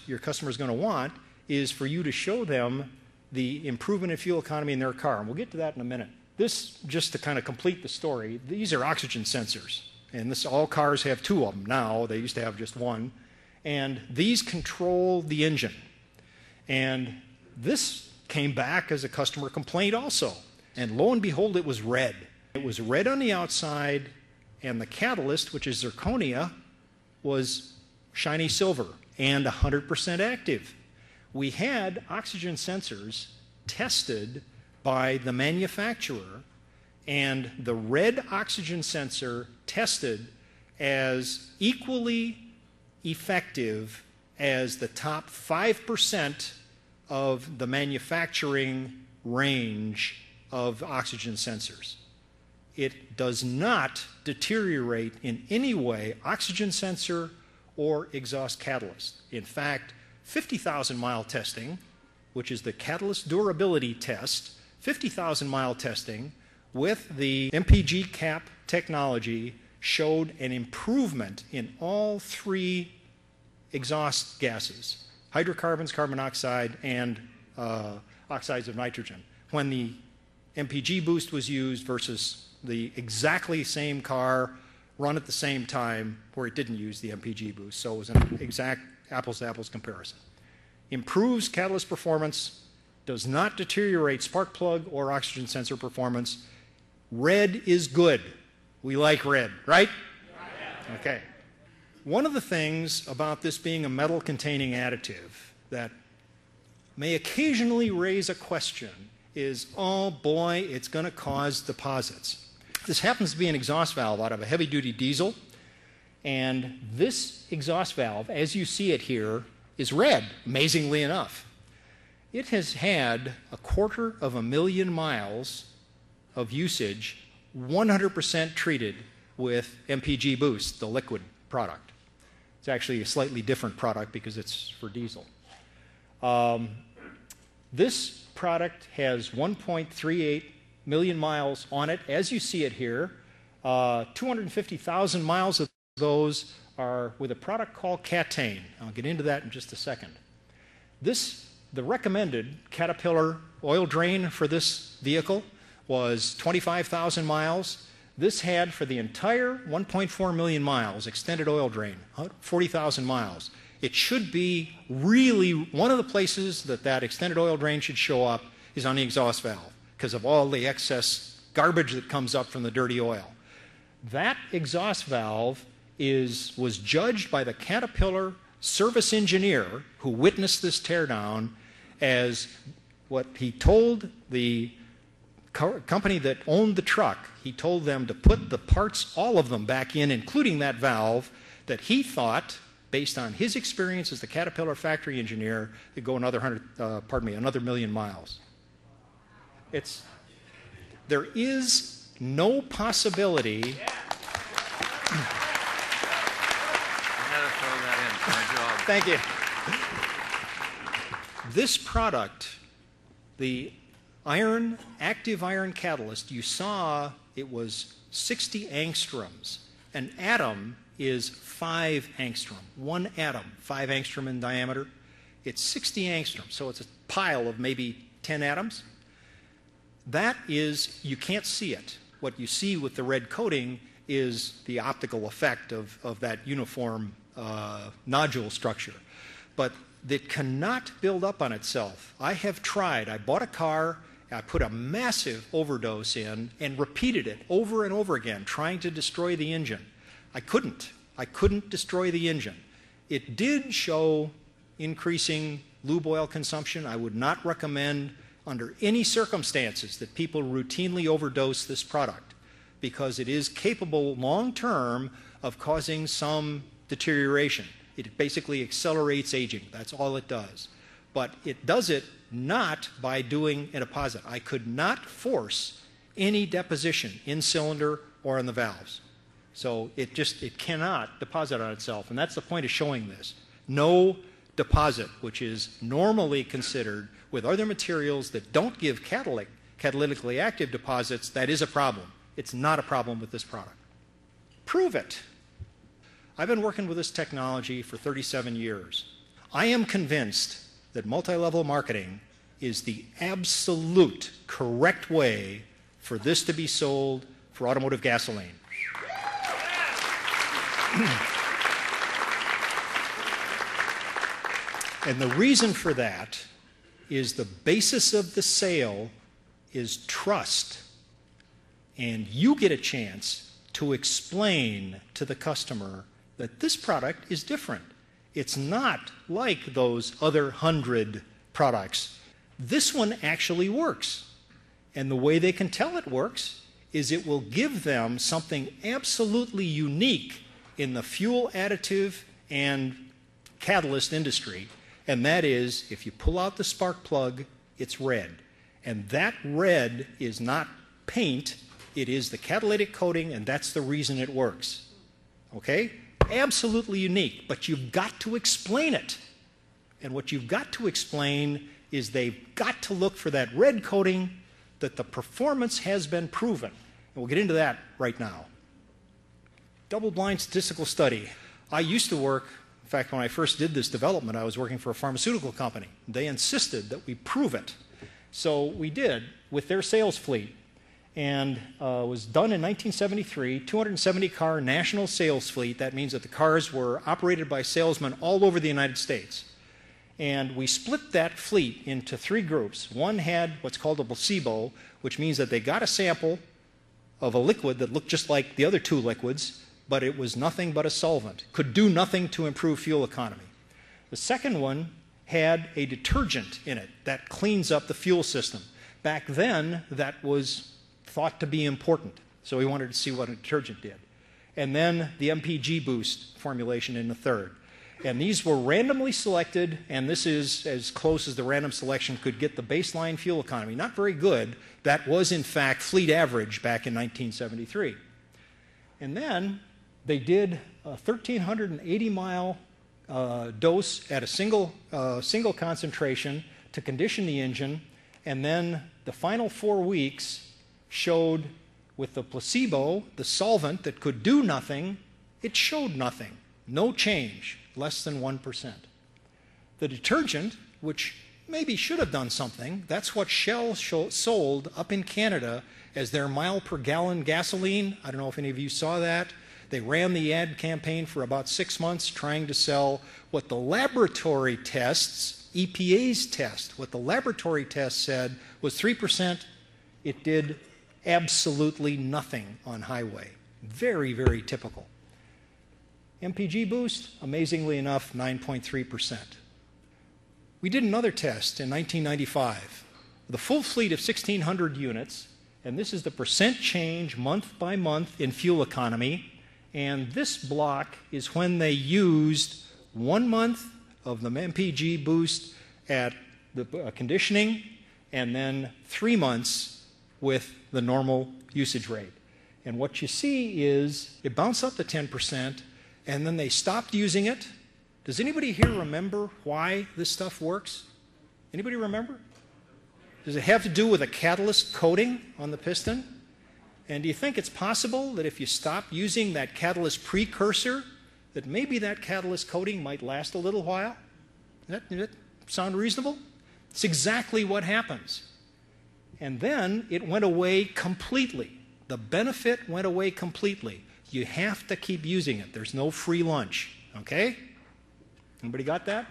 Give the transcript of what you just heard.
your customer is going to want, is for you to show them the improvement in fuel economy in their car. And we'll get to that in a minute. This, just to kind of complete the story, these are oxygen sensors. And all cars have two of them now. They used to have just one. And these control the engine. And this came back as a customer complaint also. And lo and behold, it was red. It was red on the outside, and the catalyst, which is zirconia, was shiny silver and 100% active. We had oxygen sensors tested by the manufacturer, and the red oxygen sensor tested as equally effective as the top 5% of the manufacturing range of oxygen sensors. It does not deteriorate in any way oxygen sensor or exhaust catalyst. In fact, 50,000-mile testing, which is the catalyst durability test, 50,000-mile testing with the MPG cap technology showed an improvement in all three exhaust gases, hydrocarbons, carbon dioxide, and oxides of nitrogen, when the MPG boost was used versus the exactly same car run at the same time where it didn't use the MPG boost. So it was an exact apples-to-apples comparison. Improves catalyst performance, does not deteriorate spark plug or oxygen sensor performance. Red is good. We like red, right? Okay. One of the things about this being a metal-containing additive that may occasionally raise a question is, oh boy, it's going to cause deposits. This happens to be an exhaust valve out of a heavy-duty diesel, and this exhaust valve, as you see it here, is red, amazingly enough. It has had 250,000 miles of usage, 100% treated with MPG Boost, the liquid product. It's actually a slightly different product because it's for diesel. This product has 1.38 million miles on it, as you see it here. 250,000 miles of those are with a product called Catane. I'll get into that in just a second. The recommended Caterpillar oil drain for this vehicle was 25,000 miles. This had, for the entire 1.4 million miles, extended oil drain, 40,000 miles. It should be really, one of the places that extended oil drain should show up is on the exhaust valve because of all the excess garbage that comes up from the dirty oil. That exhaust valve was judged by the Caterpillar service engineer who witnessed this teardown as what he told the company that owned the truck. He told them to put the parts, all of them, back in, including that valve, that he thought, based on his experience as the Caterpillar factory engineer, to go another million miles. There is no possibility. Yeah. I had to throw that in. My job. Thank you. This product, the active iron catalyst, you saw it was 60 angstroms. An atom is 5 angstrom. One atom, 5 angstrom in diameter. It's 60 angstrom, so it's a pile of maybe 10 atoms. That is, you can't see it. What you see with the red coating is the optical effect of that uniform nodule structure. But it cannot build up on itself. I have tried. I bought a car, I put a massive overdose in and repeated it over and over again, trying to destroy the engine. I couldn't. I couldn't destroy the engine. It did show increasing lube oil consumption. I would not recommend under any circumstances that people routinely overdose this product because it is capable long-term of causing some deterioration. It basically accelerates aging. That's all it does. But it does it not by doing a deposit. I could not force any deposition in cylinder or in the valves. So it cannot deposit on itself. And that's the point of showing this. No deposit, which is normally considered with other materials that don't give catalytically active deposits, that is a problem. It's not a problem with this product. Prove it. I've been working with this technology for 37 years. I am convinced that multi-level marketing is the absolute correct way for this to be sold for automotive gasoline. And the reason for that is the basis of the sale is trust. And you get a chance to explain to the customer that this product is different. It's not like those other 100 products. This one actually works. And the way they can tell it works is it will give them something absolutely unique in the fuel additive and catalyst industry. And that is, if you pull out the spark plug, it's red. And that red is not paint, it is the catalytic coating, and that's the reason it works. Okay? Absolutely unique, but you've got to explain it. And what you've got to explain is they've got to look for that red coating, that the performance has been proven. And we'll get into that right now. Double-blind statistical study. I used to work, in fact, when I first did this development, I was working for a pharmaceutical company. They insisted that we prove it. So we did with their sales fleet. And it was done in 1973, 270-car national sales fleet. That means that the cars were operated by salesmen all over the United States. And we split that fleet into 3 groups. One had what's called a placebo, which means that they got a sample of a liquid that looked just like the other 2 liquids, but it was nothing but a solvent, could do nothing to improve fuel economy. The second one had a detergent in it that cleans up the fuel system. Back then, that was thought to be important, so we wanted to see what a detergent did. And then the MPG boost formulation in the third. And these were randomly selected, and this is as close as the random selection could get the baseline fuel economy. Not very good. That was, in fact, fleet average back in 1973. And then they did a 1,380-mile dose at a single concentration to condition the engine, and then the final 4 weeks showed with the placebo, the solvent that could do nothing, it showed nothing. No change, less than 1%. The detergent, which maybe should have done something, that's what Shell sold up in Canada as their mile per gallon gasoline. I don't know if any of you saw that. They ran the ad campaign for about 6 months trying to sell what the laboratory tests, EPA's test, what the laboratory test said was 3%. It did absolutely nothing on highway. Very, very typical. MPG boost, amazingly enough, 9.3%. We did another test in 1995. The full fleet of 1,600 units, and this is the percent change month by month in fuel economy. And this block is when they used 1 month of the MPG boost at the conditioning, and then 3 months with the normal usage rate. And what you see is it bounced up to 10%, and then they stopped using it. Does anybody here remember why this stuff works? Anybody remember? Does it have to do with a catalyst coating on the piston? And do you think it's possible that if you stop using that catalyst precursor, that maybe that catalyst coating might last a little while? Does that sound reasonable? It's exactly what happens. And then it went away completely. The benefit went away completely. You have to keep using it. There's no free lunch. Okay? Anybody got that?